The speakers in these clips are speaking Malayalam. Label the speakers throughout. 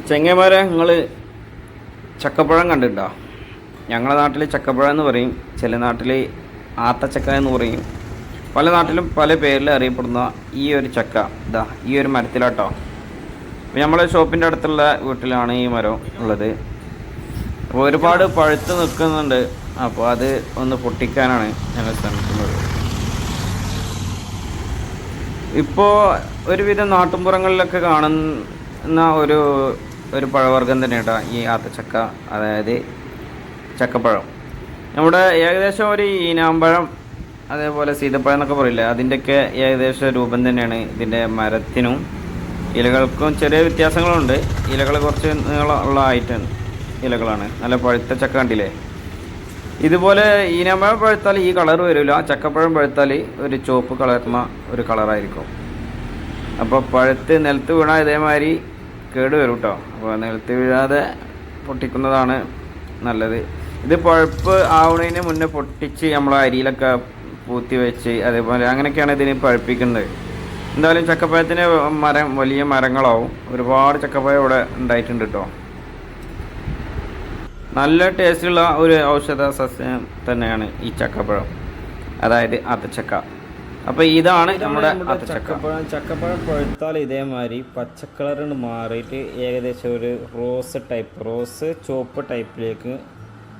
Speaker 1: ചെങ്ങന്മാരെ, നിങ്ങൾ ചക്കപ്പഴം കണ്ടിട്ടുണ്ടോ? ഞങ്ങളുടെ നാട്ടിൽ ചക്കപ്പഴം എന്ന് പറയും, ചില നാട്ടിൽ ആത്തച്ചക്ക എന്ന് പറയും. പല നാട്ടിലും പല പേരിൽ അറിയപ്പെടുന്ന ഈ ഒരു ചക്ക ഇതാ ഈ ഒരു മരത്തിലാട്ടോ. അപ്പോൾ നമ്മളെ ഷോപ്പിൻ്റെ അടുത്തുള്ള വീട്ടിലാണ് ഈ മരം ഉള്ളത്. അപ്പോൾ ഒരുപാട് പഴുത്ത് നിൽക്കുന്നുണ്ട്. അപ്പോൾ അത് ഒന്ന് പൊട്ടിക്കാനാണ് ഞങ്ങൾ ശ്രമിക്കുന്നത്. ഇപ്പോൾ ഒരുവിധം നാട്ടുമ്പുറങ്ങളിലൊക്കെ കാണുന്ന ഒരു പഴവർഗ്ഗം തന്നെ കേട്ടോ ഈ ആത്തച്ചക്ക, അതായത് ചക്കപ്പഴം. നമ്മുടെ ഏകദേശം ഒരു ഈനാമ്പഴം, അതേപോലെ സീതപ്പഴം എന്നൊക്കെ പറയില്ലേ, അതിൻ്റെയൊക്കെ ഏകദേശം രൂപം തന്നെയാണ് ഇതിൻ്റെ മരത്തിനും. ഇലകൾക്കും ചെറിയ വ്യത്യാസങ്ങളുണ്ട്. ഇലകൾ കുറച്ച് നീളമുള്ള ഇലകളാണ്. നല്ല പഴുത്ത ചക്ക കണ്ടില്ലേ? ഇതുപോലെ ഈനാമ്പഴം പഴുത്താൽ ഈ കളർ വരില്ല. ചക്കപ്പഴം പഴുത്താൽ ഒരു ചുവപ്പ് കളർന്ന ഒരു കളറായിരിക്കും. അപ്പോൾ പഴുത്ത് നിലത്ത് വീണാൽ ഇതേമാതിരി കേട് വരും കേട്ടോ. അപ്പോൾ നിലത്ത് വീഴാതെ പൊട്ടിക്കുന്നതാണ് നല്ലത്. ഇത് പഴുപ്പ് ആവുന്നതിന് മുന്നേ പൊട്ടിച്ച് നമ്മൾ അരിയിലൊക്കെ പൂത്തി വെച്ച് അതേപോലെ അങ്ങനെയൊക്കെയാണ് ഇതിന് പഴുപ്പിക്കുന്നത്. എന്തായാലും ചക്കപ്പഴത്തിന് വലിയ മരങ്ങളാവും. ഒരുപാട് ചക്കപ്പഴം ഇവിടെ ഉണ്ടായിട്ടുണ്ട് കേട്ടോ. നല്ല ടേസ്റ്റുള്ള ഒരു ഔഷധ സസ്യം തന്നെയാണ് ഈ ചക്കപ്പഴം, അതായത് ആത്തച്ചക്ക. അപ്പോൾ ഇതാണ് നമ്മുടെ ചക്കപ്പഴം. ചക്കപ്പഴം പഴുത്താൽ ഇതേമാതിരി പച്ചക്കളറിന് മാറിയിട്ട് ഏകദേശം ഒരു റോസ് ചുവപ്പ് ടൈപ്പിലേക്ക്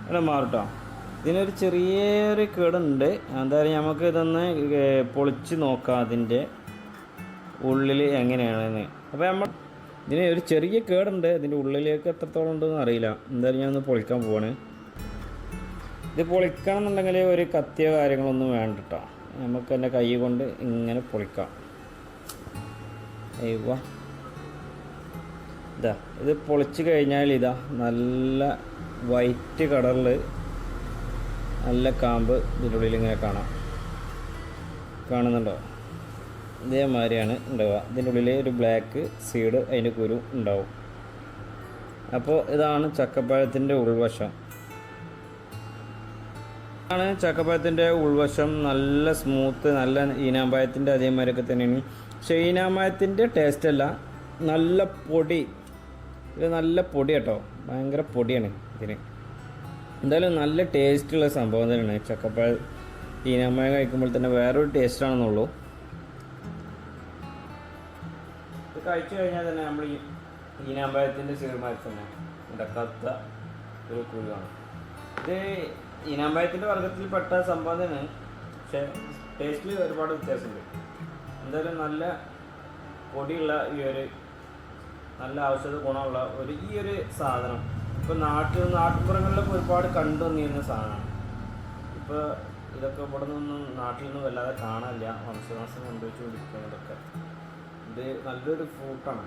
Speaker 1: അങ്ങനെ മാറും കേട്ടോ. ഇതിനൊരു ചെറിയൊരു കേടുണ്ട്. എന്തായാലും നമുക്ക് ഇതൊന്ന് പൊളിച്ച് നോക്കാം അതിൻ്റെ ഉള്ളിൽ എങ്ങനെയാണെന്ന്. അപ്പോൾ ഇതിന് ഒരു ചെറിയ കേടുണ്ട്. ഇതിൻ്റെ ഉള്ളിലേക്ക് എത്രത്തോളം ഉണ്ടെന്ന് അറിയില്ല. എന്തായാലും ഞാനൊന്ന് പൊളിക്കാൻ പോവാണ്. ഇത് പൊളിക്കണം എന്നുണ്ടെങ്കിൽ ഒരു കത്തിയോ കാര്യങ്ങളൊന്നും വേണ്ട കേട്ടോ. നമുക്ക് എൻ്റെ കൈ കൊണ്ട് ഇങ്ങനെ പൊളിക്കാം. ഇതാ ഇത് പൊളിച്ച് കഴിഞ്ഞാൽ ഇതാ നല്ല വൈറ്റ് കളറിൽ നല്ല കാമ്പ് ഇതിൻ്റെ ഉള്ളിൽ ഇങ്ങനെ കാണുന്നുണ്ടോ? ഇതേമാതിരിയാണ് ഉണ്ടാവുക. ഇതിൻ്റെ ഉള്ളിൽ ഒരു ബ്ലാക്ക് സീഡ്, അതിൻ്റെ കുരു ഉണ്ടാവും. അപ്പോൾ ഇതാണ് ചക്കപ്പഴത്തിൻ്റെ ഉൾവശം. ചക്കപ്പഴത്തിൻ്റെ ഉൾവശം നല്ല സ്മൂത്ത്, നല്ല ഈനാമ്പഴത്തിൻ്റെ അതേമാതിരിയൊക്കെ തന്നെയാണ്. പക്ഷേ ഈനാമ്പഴത്തിൻ്റെ ടേസ്റ്റ് അല്ല, നല്ല പൊടി. ഇത് നല്ല പൊടി കേട്ടോ, ഭയങ്കര പൊടിയാണ് ഇതിന്. എന്തായാലും നല്ല ടേസ്റ്റുള്ള സംഭവം തന്നെയാണ് ചക്കപ്പഴം. ഈനാമ്പഴം കഴിക്കുമ്പോൾ തന്നെ വേറൊരു ടേസ്റ്റാണെന്നുള്ളൂ. ഇത് കഴിച്ചു കഴിഞ്ഞാൽ തന്നെ നമ്മൾ ഈ ഈനാമ്പഴത്തിൻ്റെ സീഡ്മാതിരി തന്നെ കത്ത ഒരു കുരുവാണ്. ഇത് ഈനാമ്പഴത്തിൻ്റെ വർഗ്ഗത്തിൽപ്പെട്ട സംഭവം തന്നെ, പക്ഷേ ടേസ്റ്റിൽ ഒരുപാട് വ്യത്യാസമുണ്ട്. എന്തായാലും നല്ല പൊടിയുള്ള നല്ല ഔഷധ ഗുണമുള്ള ഈ ഒരു സാധനം ഇപ്പോൾ നാട്ടുപുറങ്ങളിലൊക്കെ ഒരുപാട് കണ്ടു വന്നിരുന്ന സാധനമാണ്. ഇപ്പോൾ ഇതൊക്കെ ഇവിടെ നിന്നൊന്നും നാട്ടിൽ നിന്നും വല്ലാതെ കാണാനില്ല. വംശനാശം കൊണ്ടുവച്ചുകൊണ്ടിരിക്കുന്നതൊക്കെ. ഇത് നല്ലൊരു ഫ്രൂട്ടാണ്.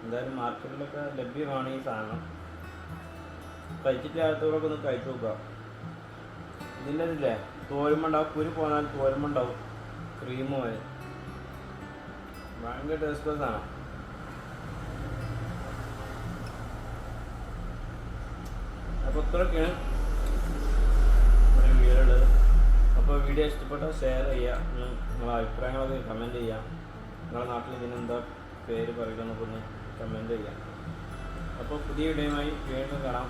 Speaker 1: എന്തായാലും മാർക്കറ്റിലൊക്കെ ലഭ്യമാണ് ഈ സാധനം. കഴിച്ചിട്ടില്ലാത്തവരൊക്കെ ഒന്ന് കഴിച്ചു നോക്കുക. ഇതിൻ്റെ ഇതില്ലേ തോരുമുണ്ടാവും, കുരു പോന്നാൽ തോരുമുണ്ടാവും, ക്രീമോ ഭയങ്കര ടേസ്റ്റ്ലെസ് ആണ്. അപ്പോൾ ഇത്രയൊക്കെയാണ് വീഡിയോ ഉള്ളത്. അപ്പോൾ വീഡിയോ ഇഷ്ടപ്പെട്ടാൽ ഷെയർ ചെയ്യുക. നിങ്ങളുടെ അഭിപ്രായങ്ങളൊക്കെ കമൻറ്റ് ചെയ്യുക. നിങ്ങളുടെ നാട്ടിൽ ഇതിനെന്താ പേര് പറയുക എന്നൊക്കെ ഒന്ന് കമൻറ്റ് ചെയ്യുക. അപ്പോൾ പുതിയ വീഡിയോയുമായി വീണ്ടും കാണാം.